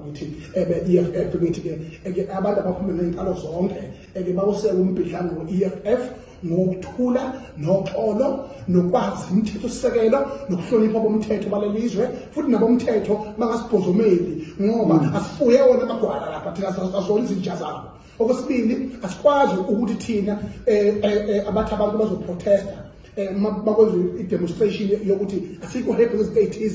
ukuthi EFF bethi ke abantu abaphuma ngenkalo zonke bawuseka umbhidlana we-EFF ngokuthula noxolo nokwazi imithetho sisekelo nokuhlonipha bomthetho balelizwe futhi nabomthetho bangasibhozomeli ngoba asifuye wona amagwala lapha thina azona izinja zabo. Okwesibili asikwazi ukuthi thina abathi abantu bazoprotesta bakwenza i-demonstration yokuthi asikho happy ngezinto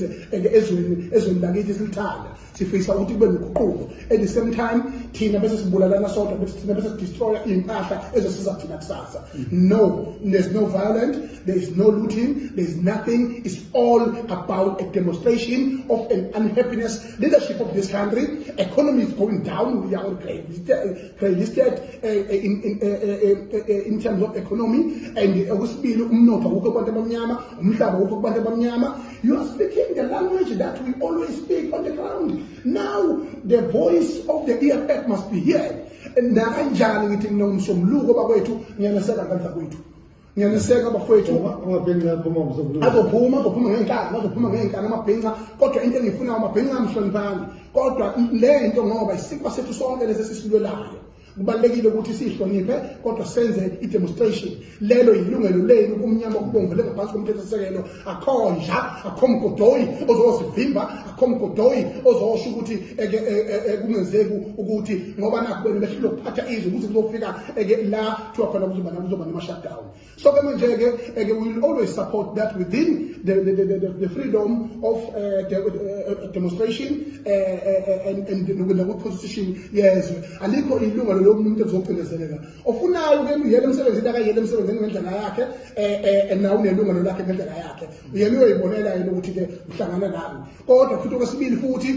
ezweni lakithi silithanda sifisa ukuthi kube noguquko. At the same time thina bese sibulalana sodwa thina bese destroy impahla ezosiza thina kusasa. No, there's no violence, there is no looting, there is nothing. It's all about a demonstration of an unhappiness leadership of this country. Economy is going down, we are grey listed in terms of economy, and okwesibili umnotho wonke kubantu abamnyama, umhlaba wonke kubantu abamnyama. You are speaking the language that we always speak on the ground. Now the voice of the EFF must be heard. Nakanjani ngithi nginomsombuluko bakwethu ngiyaneseka ngandla kwethu. Ngiyaneseka bafowethu azophuma ngenkani amabhinqa kodwa into engifuna amabhinqa amhloniphani kodwa le into ngoba isikwa sethu sonke lesi sisilwelayo kubalekile ukuthi sihloniphe kodwa senze i-demonstration. Lelo yilungelo lenu kumnyama kubomvu lengaphansi komthethosisekelo. Akho mgodoyi ozosivimba, akho mgodoyi ozosho ukuthi kungenzeki ukuthi ngoba nakho benu behlule ukuphatha izwe ukuthi kuzofika la kuthiwa khona kuzoba nama-shutdown. So ke manje ke we will always support that within the freedom of demonstration and the position yezwe. Alikho ilungelo lomuntu ezocindezeleka ofunayo ke uyele emsebenzini akayele emsebenzini ngendlela yakhe nawe unelungelo lakhe ngendlela yakhe uyele uyoyibonela yena ukuthi ke uhlangana nani kodwa futhi okwesibili futhi